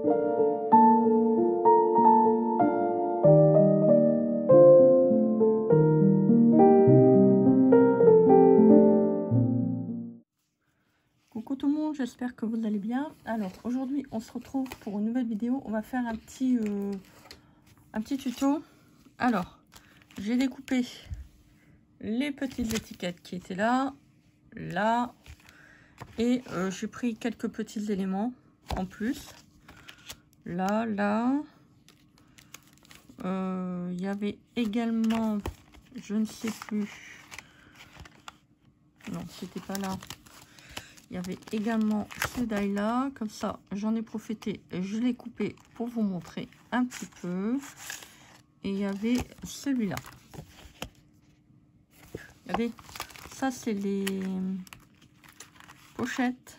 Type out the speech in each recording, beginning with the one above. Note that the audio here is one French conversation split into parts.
Coucou tout le monde, j'espère que vous allez bien. Alors aujourd'hui on se retrouve pour une nouvelle vidéo. On va faire un petit tuto. Alors j'ai découpé les petites étiquettes qui étaient là, et j'ai pris quelques petits éléments en plus. Là, il y avait également, je ne sais plus, non c'était pas là. Il y avait également ce die là, comme ça j'en ai profité, je l'ai coupé pour vous montrer un petit peu. Et il y avait celui-là. Regardez, ça c'est les pochettes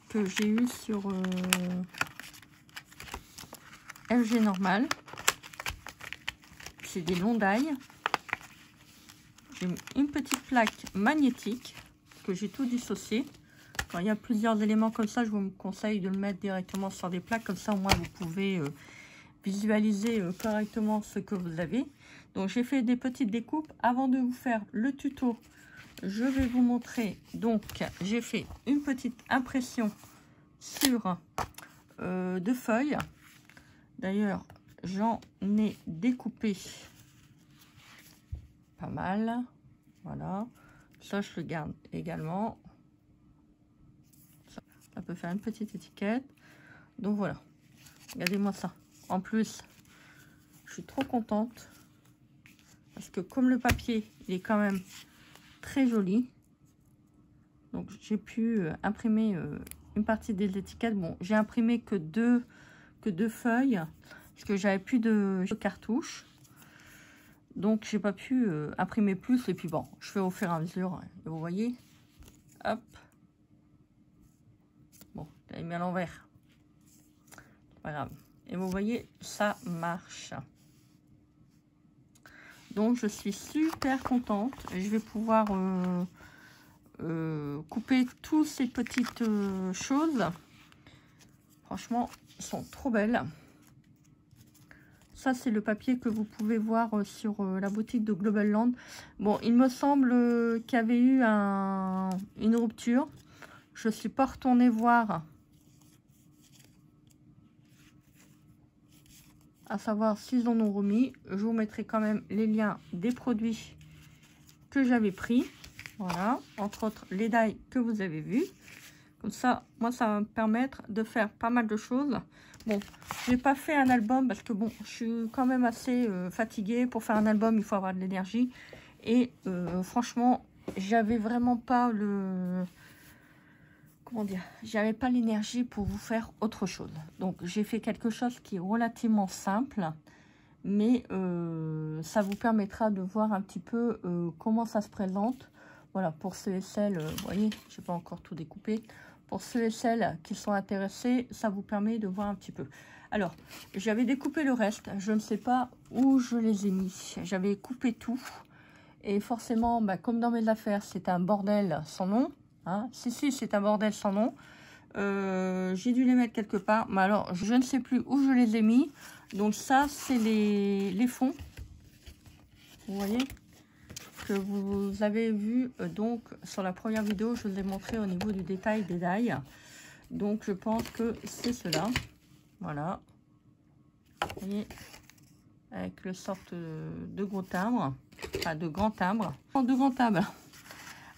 que j'ai eues sur FG normal. C'est des longs die. J'ai une petite plaque magnétique que j'ai tout dissocié. Quand il y a plusieurs éléments comme ça, je vous conseille de le mettre directement sur des plaques, comme ça au moins vous pouvez visualiser correctement ce que vous avez. Donc j'ai fait des petites découpes. Avant de vous faire le tuto, je vais vous montrer. Donc j'ai fait une petite impression sur 2 feuilles. D'ailleurs j'en ai découpé pas mal. Voilà, ça je le garde également. Ça peut faire une petite étiquette. Donc voilà, regardez-moi ça. En plus, je suis trop contente parce que comme le papier, il est quand même très joli. Donc j'ai pu imprimer une partie des étiquettes. Bon, j'ai imprimé que deux feuilles parce que j'avais plus de cartouches. Donc j'ai pas pu imprimer plus. Et puis bon, je fais au fur et à mesure. Et vous voyez, hop. Bon, je l'ai mis à l'envers. Pas grave. Et vous voyez, ça marche. Donc je suis super contente. Je vais pouvoir couper toutes ces petites choses. Franchement, elles sont trop belles. Ça, c'est le papier que vous pouvez voir sur la boutique de Global Land. Bon, il me semble qu'il y avait eu une rupture. Je ne suis pas retournée voir, à savoir s'ils en ont remis. Je vous mettrai quand même les liens des produits que j'avais pris. Voilà, entre autres les die que vous avez vus. Comme ça, moi, ça va me permettre de faire pas mal de choses. Bon, je n'ai pas fait un album parce que bon, je suis quand même assez fatiguée. Pour faire un album, il faut avoir de l'énergie. Et franchement, j'avais vraiment pas le... Comment dire? J'avais pas l'énergie pour vous faire autre chose. Donc, j'ai fait quelque chose qui est relativement simple. Mais ça vous permettra de voir un petit peu comment ça se présente. Voilà, pour ceux et celles, vous voyez, je n'ai pas encore tout découpé. Pour ceux et celles qui sont intéressés, ça vous permet de voir un petit peu. Alors, j'avais découpé le reste. Je ne sais pas où je les ai mis. J'avais coupé tout. Et forcément, bah, comme dans mes affaires, c'est un bordel sans nom. Hein. Si, c'est un bordel sans nom. J'ai dû les mettre quelque part. Mais alors, je ne sais plus où je les ai mis. Donc ça, c'est les fonds. Vous voyez que vous avez vu donc sur la première vidéo, je vous ai montré au niveau du détail des die. Donc je pense que c'est cela. Voilà. Vous voyez, avec le sorte de gros timbre, enfin de grand timbre, de grand timbre.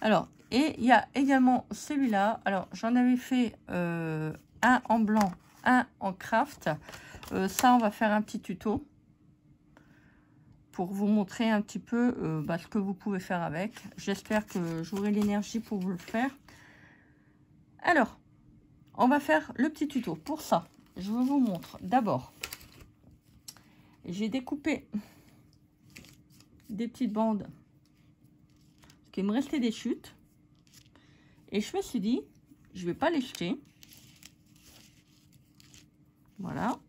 Alors, et il y a également celui-là. Alors j'en avais fait un en blanc, un en craft. Ça, on va faire un petit tuto pour vous montrer un petit peu ce que vous pouvez faire avec. J'espère que j'aurai l'énergie pour vous le faire. Alors, on va faire le petit tuto. Pour ça, je vous montre d'abord. J'ai découpé des petites bandes parce qu'il me restait des chutes. Et je me suis dit, je vais pas les jeter. Voilà.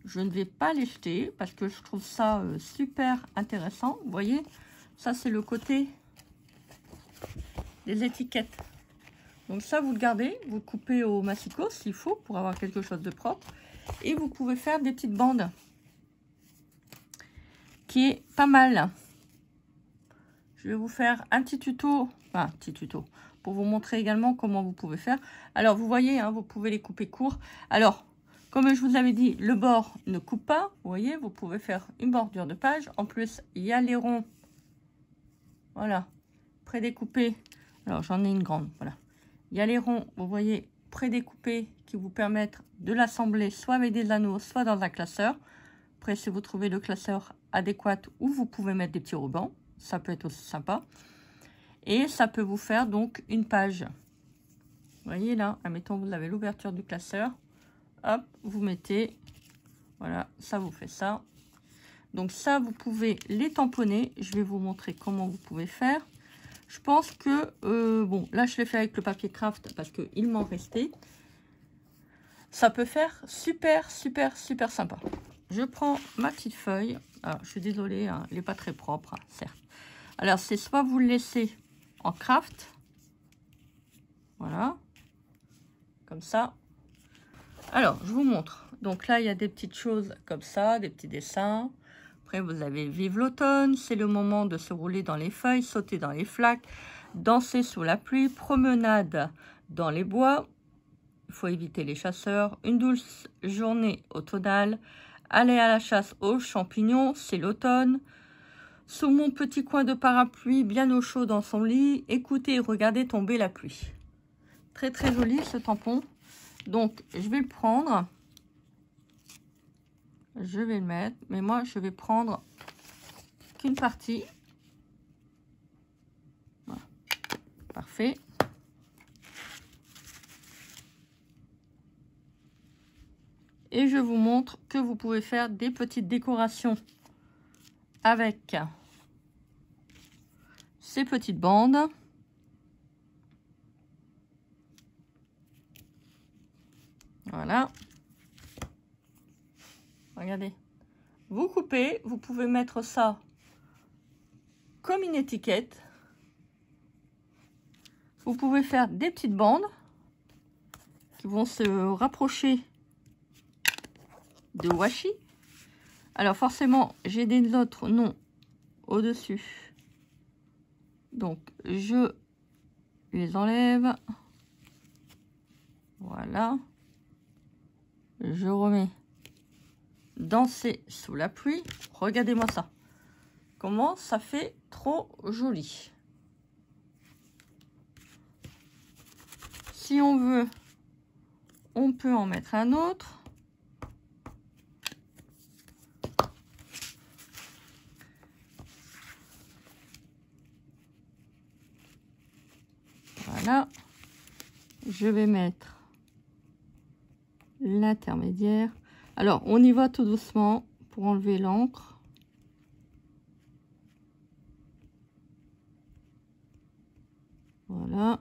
Je ne vais pas les jeter parce que je trouve ça super intéressant. Vous voyez, ça c'est le côté des étiquettes. Donc ça, vous le gardez, vous le coupez au massicot s'il faut pour avoir quelque chose de propre. Et vous pouvez faire des petites bandes qui est pas mal. Je vais vous faire un petit tuto, enfin un petit tuto, pour vous montrer également comment vous pouvez faire. Alors vous voyez, hein, vous pouvez les couper court. Alors, comme je vous avais dit, le bord ne coupe pas. Vous voyez, vous pouvez faire une bordure de page. En plus, il y a les ronds, voilà, prédécoupés. Alors j'en ai une grande, voilà. Il y a les ronds, vous voyez, prédécoupés qui vous permettent de l'assembler soit avec des anneaux, soit dans un classeur. Après, si vous trouvez le classeur adéquat, ou vous pouvez mettre des petits rubans, ça peut être aussi sympa. Et ça peut vous faire donc une page. Vous voyez là, admettons vous avez l'ouverture du classeur. Hop, vous mettez, voilà, ça vous fait ça. Donc ça, vous pouvez les tamponner. Je vais vous montrer comment vous pouvez faire. Je pense que, bon, là je l'ai fait avec le papier craft parce qu'il m'en restait. Ça peut faire super, super, super sympa. Je prends ma petite feuille. Alors, je suis désolée, hein, elle n'est pas très propre, hein, certes. Alors, c'est soit vous le laissez en craft. Voilà. Comme ça. Alors, je vous montre. Donc là, il y a des petites choses comme ça, des petits dessins. Après, vous avez Vive l'automne. C'est le moment de se rouler dans les feuilles, sauter dans les flaques, danser sous la pluie, promenade dans les bois. Il faut éviter les chasseurs. Une douce journée automnale. Aller à la chasse aux champignons, c'est l'automne. Sous mon petit coin de parapluie, bien au chaud dans son lit, écoutez et regardez tomber la pluie. Très très joli ce tampon. Donc je vais le prendre. Je vais le mettre. Mais moi je vais prendre qu'une partie. Voilà. Parfait. Et je vous montre que vous pouvez faire des petites décorations avec ces petites bandes. Voilà. Regardez. Vous coupez, vous pouvez mettre ça comme une étiquette. Vous pouvez faire des petites bandes qui vont se rapprocher de washi. Alors forcément, j'ai des autres noms au-dessus. Donc, je les enlève. Voilà. Je remets danser sous la pluie. Regardez-moi ça. Comment ça fait trop joli. Si on veut, on peut en mettre un autre. Voilà. Je vais mettre l'intermédiaire. Alors, on y va tout doucement pour enlever l'encre. Voilà.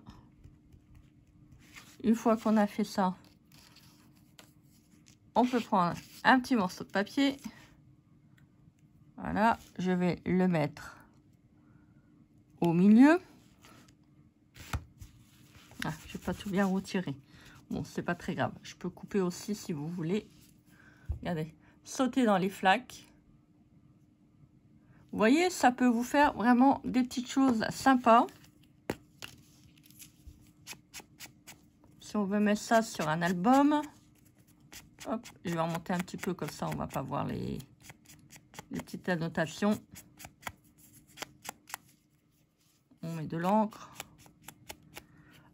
Une fois qu'on a fait ça, on peut prendre un petit morceau de papier. Voilà, je vais le mettre au milieu. Ah, je vais pas tout bien retirer. Bon, c'est pas très grave. Je peux couper aussi si vous voulez. Regardez, sauter dans les flaques. Vous voyez, ça peut vous faire vraiment des petites choses sympas. Si on veut mettre ça sur un album. Hop, je vais remonter un petit peu comme ça, on va pas voir les petites annotations. On met de l'encre.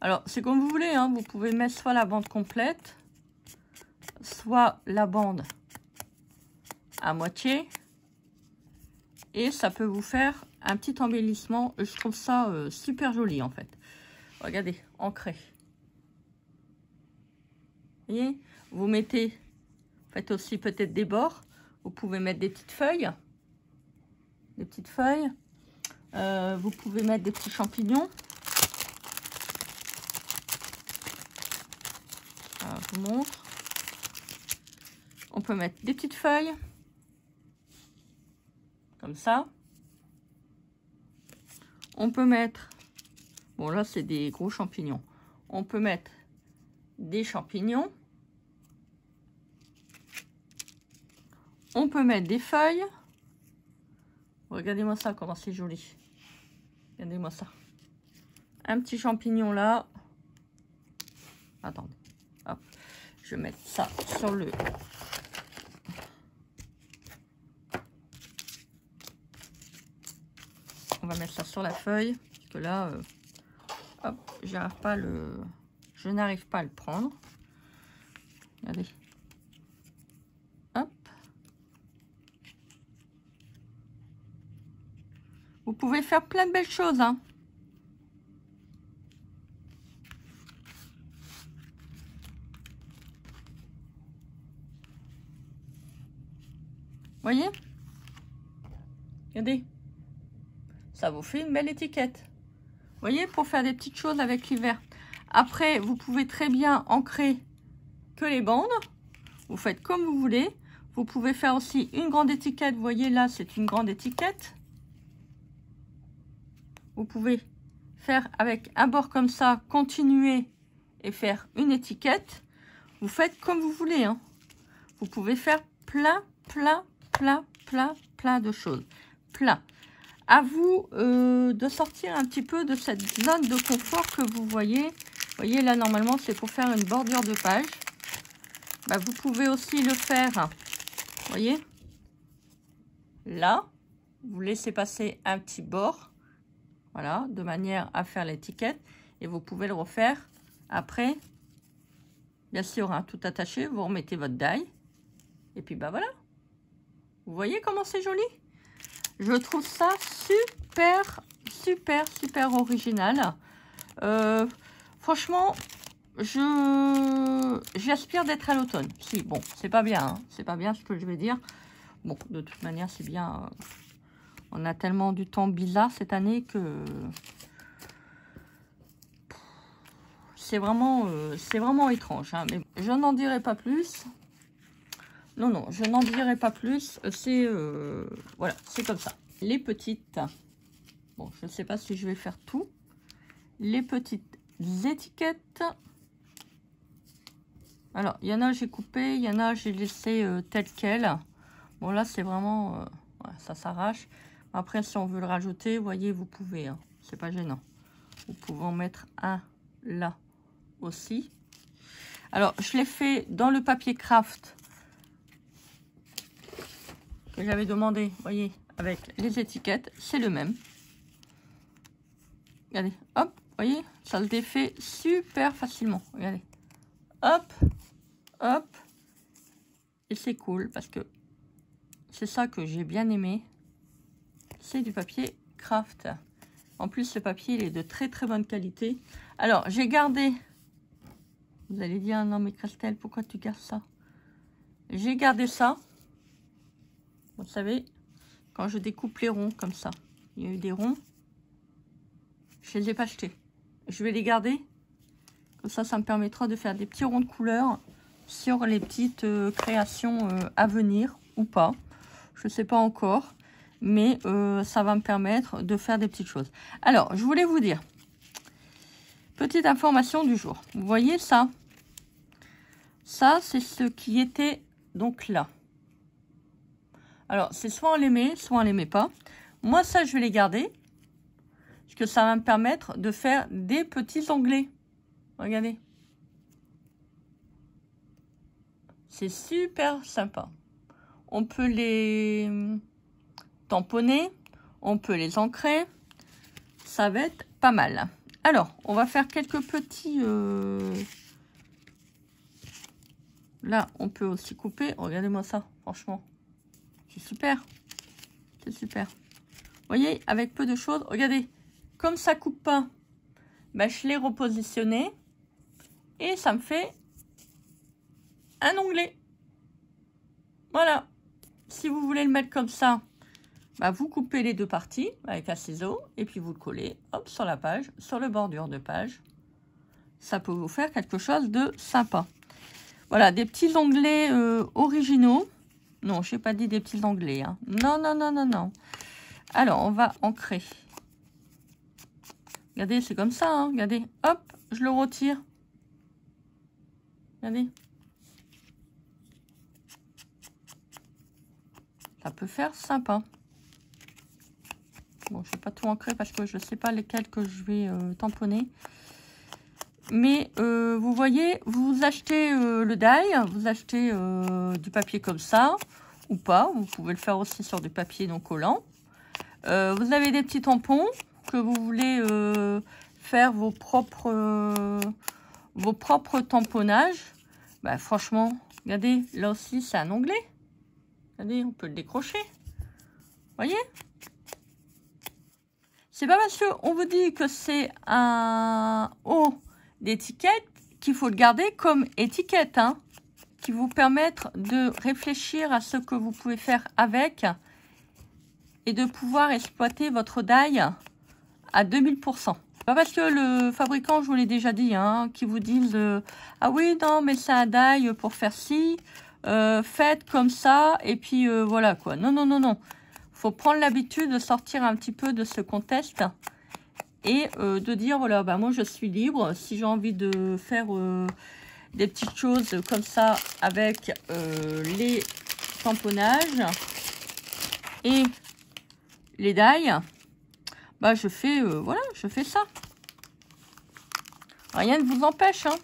Alors, c'est comme vous voulez, hein. Vous pouvez mettre soit la bande complète, soit la bande à moitié. Et ça peut vous faire un petit embellissement. Je trouve ça super joli, en fait. Regardez, ancré. Vous voyez, vous mettez, faites aussi peut-être des bords. Vous pouvez mettre des petites feuilles. Des petites feuilles. Vous pouvez mettre des petits champignons. Alors, je vous montre. On peut mettre des petites feuilles. Comme ça. On peut mettre... Bon, là, c'est des gros champignons. on peut mettre des champignons. On peut mettre des feuilles. Regardez-moi ça, comment c'est joli. Regardez-moi ça. Un petit champignon là. Attendez. Hop. Je vais mettre ça sur le... On va mettre ça sur la feuille. Parce que là, hop, je n'arrive pas à le prendre. Regardez. Hop. Vous pouvez faire plein de belles choses, hein. Voyez? Regardez. Ça vous fait une belle étiquette. Vous voyez, pour faire des petites choses avec l'hiver. Après, vous pouvez très bien ancrer que les bandes. Vous faites comme vous voulez. Vous pouvez faire aussi une grande étiquette. Vous voyez, là, c'est une grande étiquette. Vous pouvez faire avec un bord comme ça, continuer et faire une étiquette. Vous faites comme vous voulez, hein. Vous pouvez faire plein de choses. Plein. À vous de sortir un petit peu de cette zone de confort que vous voyez. Vous voyez, là, normalement, c'est pour faire une bordure de page. Bah, vous pouvez aussi le faire, vous voyez, là. Vous laissez passer un petit bord. Voilà, de manière à faire l'étiquette. Et vous pouvez le refaire après. Bien sûr, hein, tout attaché. Vous remettez votre die. Et puis, bah voilà. Vous voyez comment c'est joli? Je trouve ça super original. Franchement, j'aspire d'être à l'automne. Si, bon, c'est pas bien, hein, c'est pas bien ce que je vais dire. Bon, de toute manière, c'est bien. On a tellement du temps bizarre cette année que c'est vraiment étrange. Hein, mais je n'en dirai pas plus. Non, je n'en dirai pas plus. C'est voilà, c'est comme ça. Les petites. Bon, je ne sais pas si je vais faire tout. Les petites étiquettes. Alors, il y en a j'ai coupé, il y en a j'ai laissé tel quel. Bon, là, c'est vraiment... ouais, ça s'arrache. Après, si on veut le rajouter, vous voyez, vous pouvez. Hein, c'est pas gênant. Vous pouvez en mettre un là aussi. Alors, je l'ai fait dans le papier craft que j'avais demandé, vous voyez, avec les étiquettes. C'est le même. Regardez, hop, vous voyez, ça le défait super facilement. Regardez, hop, hop. Et c'est cool parce que c'est ça que j'ai bien aimé. C'est du papier craft. En plus, le papier, il est de très bonne qualité. Alors, j'ai gardé... Vous allez dire, non mais Christelle, pourquoi tu gardes ça? J'ai gardé ça. Vous savez, quand je découpe les ronds comme ça. Il y a eu des ronds. Je ne les ai pas achetés. Je vais les garder. Comme ça, ça me permettra de faire des petits ronds de couleur sur les petites créations à venir ou pas. Je ne sais pas encore. Mais ça va me permettre de faire des petites choses. Alors, je voulais vous dire, petite information du jour. Vous voyez ça? Ça, c'est ce qui était donc là. Alors, c'est soit on les met, soit on les met pas. Moi, ça, je vais les garder. Parce que ça va me permettre de faire des petits onglets. Regardez. C'est super sympa. On peut les... tamponner, on peut les ancrer, ça va être pas mal. Alors, on va faire quelques petits... Là, on peut aussi couper. Regardez-moi ça, franchement. C'est super. C'est super. Vous voyez, avec peu de choses, regardez, comme ça coupe pas, ben, je l'ai repositionné et ça me fait un onglet. Voilà. Si vous voulez le mettre comme ça, bah, vous coupez les deux parties avec un ciseau et puis vous le collez hop, sur la page, sur le bordure de page. Ça peut vous faire quelque chose de sympa. Voilà, des petits onglets originaux. Non, je n'ai pas dit des petits onglets. Hein. Non. Alors, on va ancrer. Regardez, c'est comme ça. Hein. Regardez, hop, je le retire. Regardez. Ça peut faire sympa. Bon, je vais pas tout ancrer parce que je ne sais pas lesquels que je vais tamponner. Mais vous voyez, vous achetez le die, vous achetez du papier comme ça, ou pas. Vous pouvez le faire aussi sur du papier non collant. Vous avez des petits tampons que vous voulez faire vos propres tamponnages. Bah, franchement, regardez, là aussi, c'est un onglet. Regardez, on peut le décrocher. Voyez? C'est pas parce qu'on vous dit que c'est un haut d'étiquette qu'il faut le garder comme étiquette, hein, qui vous permettre de réfléchir à ce que vous pouvez faire avec et de pouvoir exploiter votre die à 2000%. Pas parce que le fabricant, je vous l'ai déjà dit, hein, qui vous disent ah oui, non, mais c'est un die pour faire ci, faites comme ça, et puis voilà quoi. Non, non, non, non. Faut prendre l'habitude de sortir un petit peu de ce contexte et de dire voilà, bah moi je suis libre. Si j'ai envie de faire des petites choses comme ça avec les tamponnages et les die, bah je fais voilà, je fais ça. Rien ne vous empêche, hein.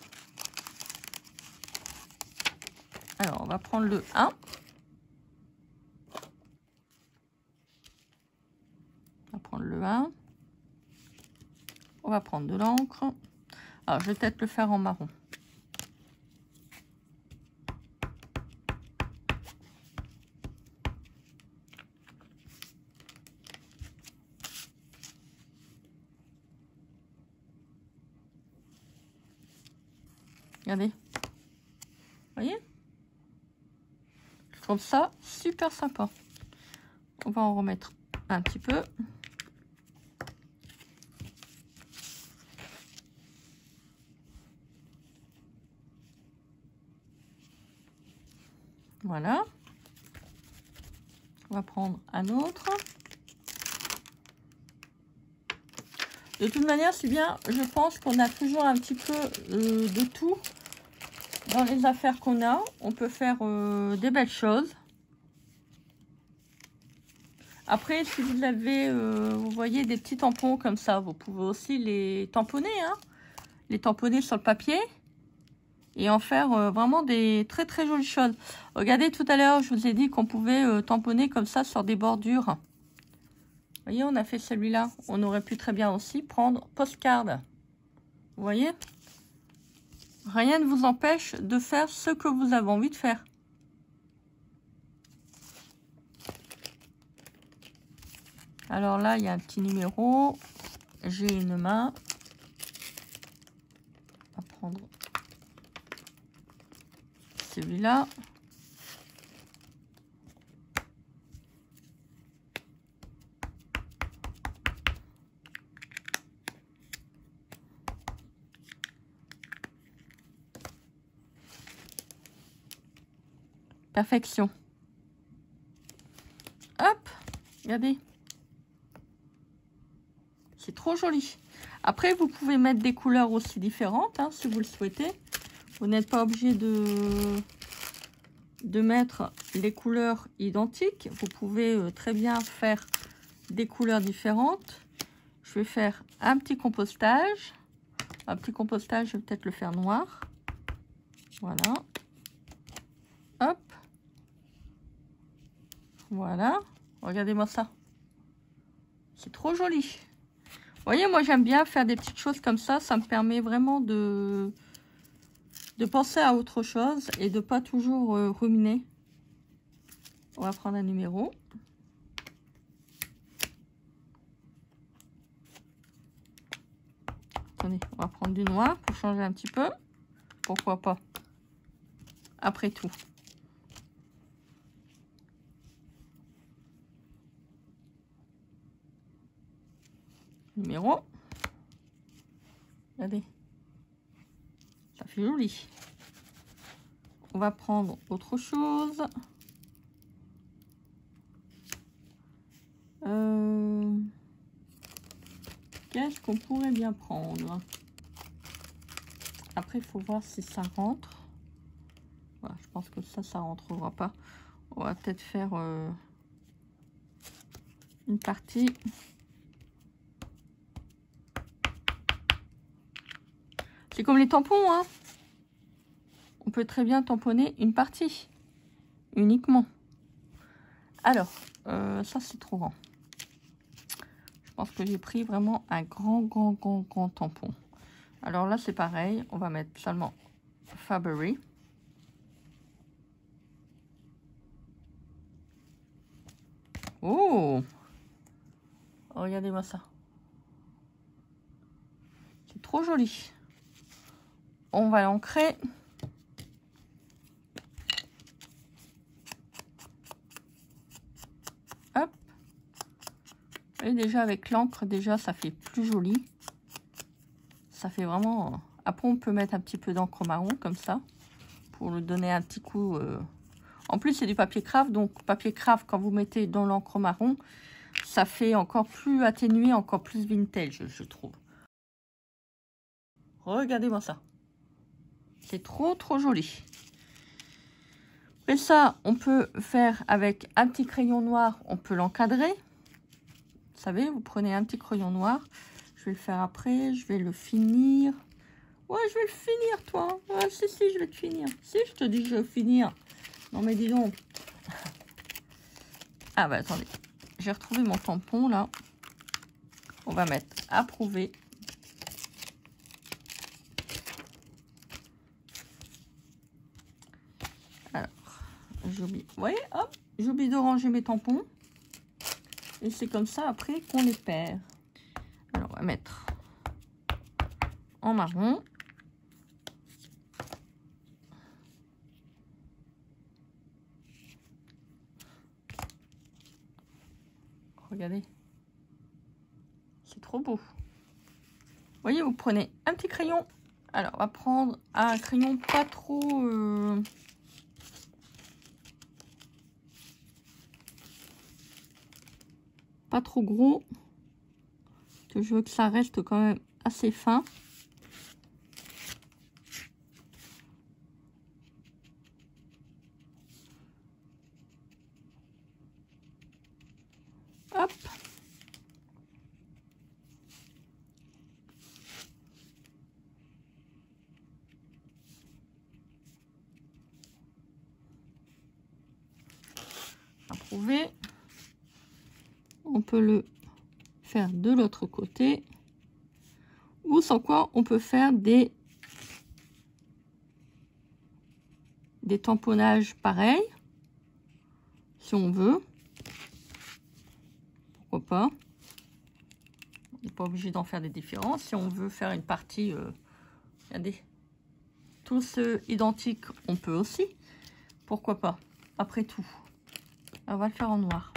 Alors on va prendre le 1. On va prendre le 1. On va prendre de l'encre. Alors, je vais peut-être le faire en marron. Regardez. Vous voyez? Je trouve ça super sympa. On va en remettre un petit peu. Voilà. On va prendre un autre. De toute manière, c'est bien, je pense qu'on a toujours un petit peu de tout dans les affaires qu'on a. On peut faire des belles choses. Après, si vous avez, vous voyez, des petits tampons comme ça, vous pouvez aussi les tamponner, hein. Les tamponner sur le papier. Et en faire vraiment des très très jolies choses. Regardez, tout à l'heure, je vous ai dit qu'on pouvait tamponner comme ça sur des bordures. Vous voyez, on a fait celui-là. On aurait pu très bien aussi prendre postcard. Vous voyez? Rien ne vous empêche de faire ce que vous avez envie de faire. Alors là, il y a un petit numéro. J'ai une main. On va prendre celui-là. Perfection. Hop, regardez. C'est trop joli. Après, vous pouvez mettre des couleurs aussi différentes, hein, si vous le souhaitez. Vous n'êtes pas obligé de mettre les couleurs identiques. Vous pouvez très bien faire des couleurs différentes. Je vais faire un petit compostage. Un petit compostage, je vais peut-être le faire noir. Voilà. Hop. Voilà. Regardez-moi ça. C'est trop joli. Vous voyez, moi j'aime bien faire des petites choses comme ça. Ça me permet vraiment de penser à autre chose et de pas toujours ruminer. On va prendre un numéro. Attendez, on va prendre du noir pour changer un petit peu. Pourquoi pas? Après tout. Numéro. Regardez. Ça fait joli. On va prendre autre chose. Qu'est-ce qu'on pourrait bien prendre? Après, il faut voir si ça rentre. Voilà, je pense que ça rentrera pas. On va peut-être faire une partie. C'est comme les tampons, hein. On peut très bien tamponner une partie, uniquement. Alors, ça c'est trop grand. Je pense que j'ai pris vraiment un grand tampon. Alors là, c'est pareil. On va mettre seulement Faberry. Oh! Regardez-moi ça. C'est trop joli. On va l'ancrer. Hop. Et déjà avec l'encre, déjà ça fait plus joli. Ça fait vraiment... Après on peut mettre un petit peu d'encre marron comme ça. Pour lui donner un petit coup... En plus c'est du papier craft. Donc papier craft quand vous mettez dans l'encre marron, ça fait encore plus atténué, encore plus vintage je trouve. Regardez-moi ça. C'est trop joli. Et ça, on peut faire avec un petit crayon noir, on peut l'encadrer. Vous savez, vous prenez un petit crayon noir. Je vais le faire après, je vais le finir. Ouais, je vais le finir, toi. Ouais, si, je vais te finir. Si, je te dis que je vais le finir. Non, mais dis donc. Ah, bah, attendez. J'ai retrouvé mon tampon, là. On va mettre approuvé. Alors, j'oublie. Vous voyez, hop, j'oublie de ranger mes tampons. Et c'est comme ça, après, qu'on les perd. Alors, on va mettre en marron. Regardez. C'est trop beau. Vous voyez, vous prenez un petit crayon. Alors, on va prendre un crayon pas trop... pas trop gros. Que je veux que ça reste quand même assez fin. Hop. Approuvé. On peut le faire de l'autre côté. Ou sans quoi on peut faire des tamponnages pareils. Si on veut. Pourquoi pas. On n'est pas obligé d'en faire des différents. Si on veut faire une partie, regardez, tous identiques, on peut aussi. Pourquoi pas. Après tout. On va le faire en noir.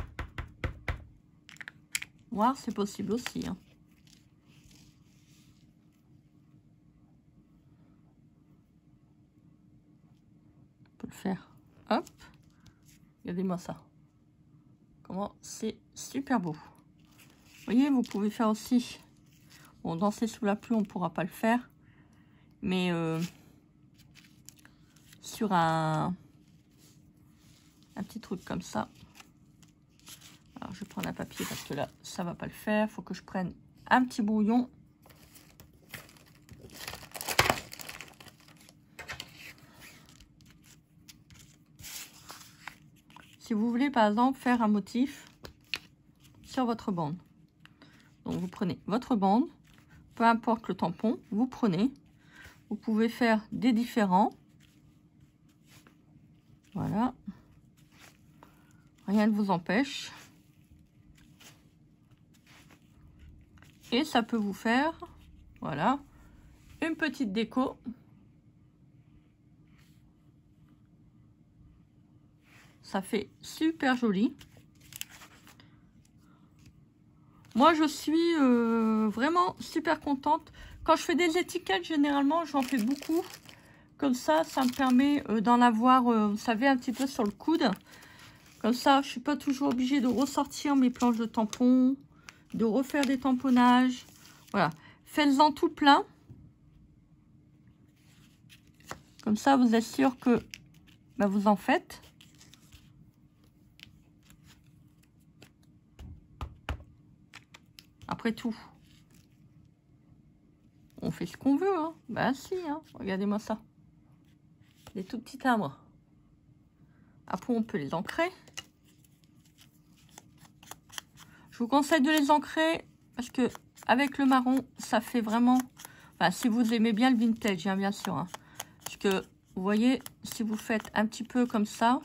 Noir, c'est possible aussi. Hein. On peut le faire. Hop. Regardez-moi ça. Comment c'est super beau. Vous voyez, vous pouvez faire aussi. Bon, danser sous la pluie, on ne pourra pas le faire. Mais sur un petit truc comme ça. Alors, je vais prendre un papier parce que là, ça va pas le faire. Il faut que je prenne un petit brouillon. Si vous voulez, par exemple, faire un motif sur votre bande. Donc, vous prenez votre bande, peu importe le tampon, vous prenez. Vous pouvez faire des différents. Voilà. Rien ne vous empêche. Et ça peut vous faire, voilà, une petite déco. Ça fait super joli. Moi, je suis vraiment super contente. Quand je fais des étiquettes, généralement, j'en fais beaucoup. Comme ça, ça me permet d'en avoir, vous savez, un petit peu sur le coude. Comme ça, je ne suis pas toujours obligée de ressortir mes planches de tampons, de refaire des tamponnages. Voilà. Faites-en tout plein. Comme ça, vous êtes sûr que bah, vous en faites. Après tout, on fait ce qu'on veut. Hein. Bah si, hein. Regardez-moi ça. Des tout petits timbres. Après, on peut les ancrer. Je vous conseille de les ancrer parce que avec le marron, ça fait vraiment... Enfin, si vous aimez bien le vintage, hein, bien sûr. Hein. Parce que, vous voyez, si vous faites un petit peu comme ça,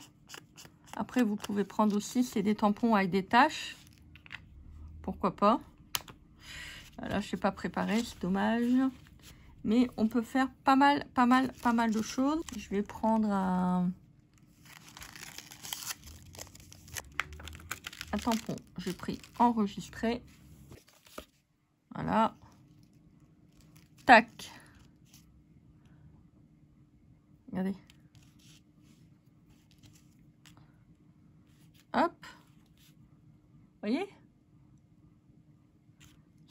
après, vous pouvez prendre aussi, c'est des tampons avec des taches. Pourquoi pas. Là, je ne sais pas préparer, c'est dommage. Mais on peut faire pas mal de choses. Je vais prendre un tampon. J'ai pris enregistrer. Voilà. Tac. Regardez. Hop. Vous voyez?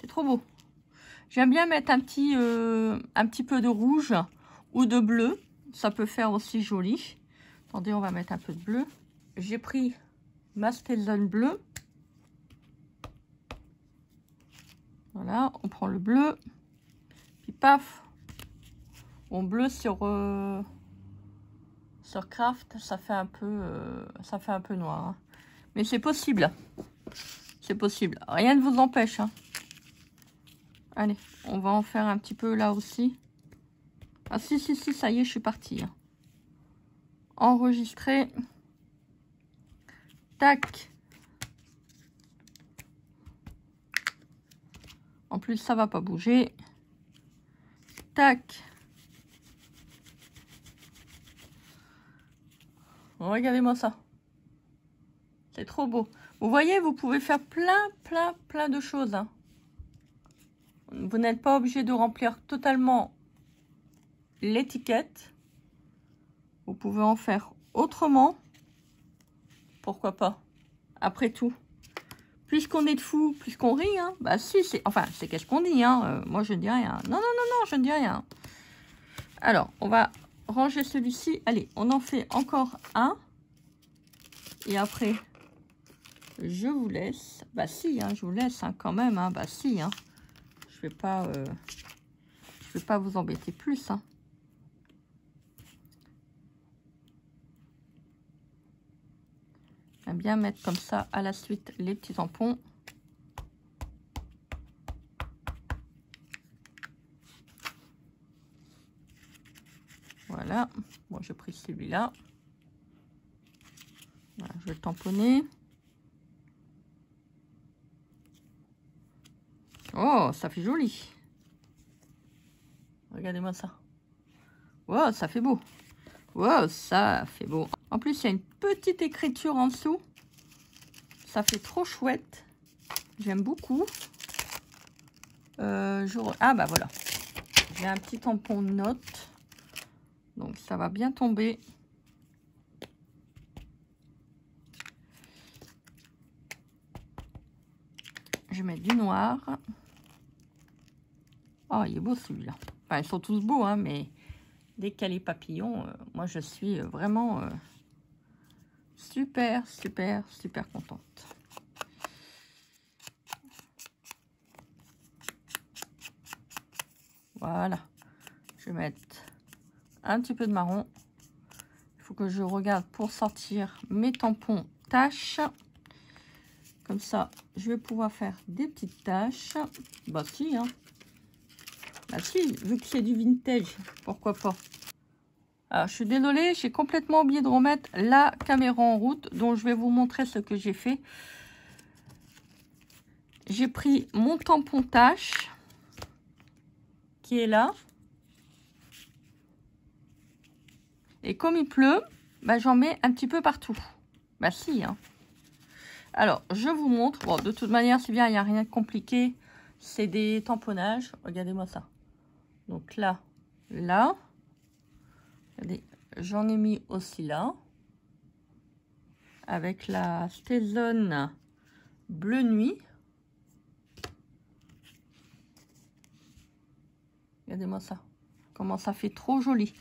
C'est trop beau. J'aime bien mettre un petit peu de rouge ou de bleu. Ça peut faire aussi joli. Attendez, on va mettre un peu de bleu. J'ai pris ma Stelzone bleue. Voilà, on prend le bleu. Puis paf, on bleu sur Craft, ça fait un peu noir. Hein. Mais c'est possible. C'est possible. Rien ne vous empêche. Hein. Allez, on va en faire un petit peu là aussi. Ah si, ça y est, je suis partie. Hein. Enregistrer. Tac. En plus, ça va pas bouger. Tac. Regardez-moi ça. C'est trop beau. Vous voyez, vous pouvez faire plein de choses. Hein. Vous n'êtes pas obligé de remplir totalement l'étiquette. Vous pouvez en faire autrement. Pourquoi pas? Après tout. Puisqu'on est de fous, puisqu'on rit, hein. Bah si, c'est... Enfin, c'est qu'est-ce qu'on dit, hein. Moi, je ne dis rien. Non, je ne dis rien. Alors, on va ranger celui-ci. Allez, on en fait encore un. Et après, je vous laisse. Bah si, hein, je vous laisse hein, quand même. Hein. Bah si, hein. Je vais pas vous embêter plus. Hein. J'aime bien mettre comme ça à la suite les petits tampons. Voilà. Moi, j'ai pris celui-là. Voilà, je vais le tamponner. Oh, ça fait joli. Regardez-moi ça. Wow, ça fait beau. Wow, ça fait beau. En plus, il y a une petite écriture en dessous. Ça fait trop chouette. J'aime beaucoup. Ah, bah voilà. J'ai un petit tampon de notes. Donc, ça va bien tomber. Je vais mettre du noir. Oh, il est beau celui-là. Enfin, ils sont tous beaux, hein, mais dès qu'il y a les papillons, moi, je suis vraiment super contente. Voilà. Je vais mettre un petit peu de marron. Il faut que je regarde pour sortir mes tampons taches. Comme ça, je vais pouvoir faire des petites taches. Bah si, hein. Bah si, vu que c'est du vintage, pourquoi pas. Alors, je suis désolée, j'ai complètement oublié de remettre la caméra en route. Donc, je vais vous montrer ce que j'ai fait. J'ai pris mon tampon tache qui est là. Et comme il pleut, bah, j'en mets un petit peu partout. Bah si, hein. Alors, je vous montre. Bon, de toute manière, c'est bien, il n'y a rien de compliqué. C'est des tamponnages. Regardez-moi ça. Donc là, là. Regardez, j'en ai mis aussi là. Avec la Stelzone bleu nuit. Regardez-moi ça. Comment ça fait trop joli.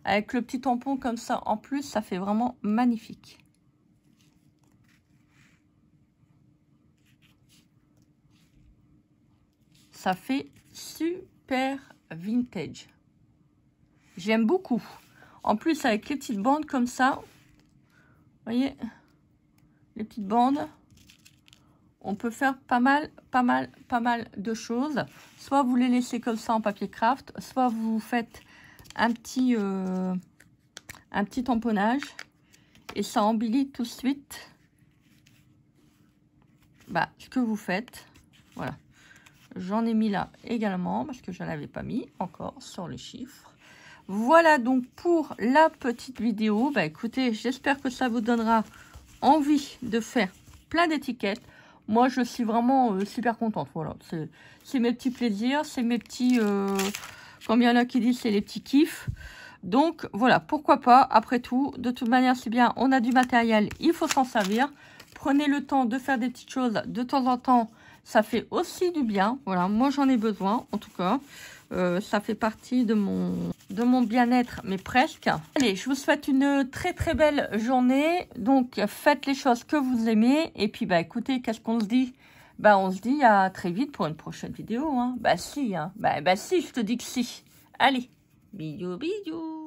avec le petit tampon comme ça en plus, ça fait vraiment magnifique. Ça fait super vintage. J'aime beaucoup. En plus, avec les petites bandes comme ça, vous voyez, les petites bandes, on peut faire pas mal de choses. Soit vous les laissez comme ça en papier craft, soit vous faites un petit tamponnage et ça embellit tout de suite ce que vous faites. Voilà. J'en ai mis là également parce que je n'avais pas mis encore sur les chiffres. Voilà donc pour la petite vidéo. Écoutez, j'espère que ça vous donnera envie de faire plein d'étiquettes. Moi, je suis vraiment super contente. Voilà, c'est mes petits plaisirs, c'est mes petits... comme il y en a qui disent, c'est les petits kiffs. Donc, voilà, pourquoi pas. Après tout, de toute manière, c'est bien. On a du matériel, il faut s'en servir. Prenez le temps de faire des petites choses de temps en temps. Ça fait aussi du bien. Voilà, moi, j'en ai besoin, en tout cas. Ça fait partie de mon bien-être, mais presque. Allez, je vous souhaite une très belle journée. Donc, faites les choses que vous aimez. Et puis, écoutez, qu'est-ce qu'on se dit? On se dit à très vite pour une prochaine vidéo. Hein. Si, hein. Si, je te dis que si. Allez, bisous, bisous.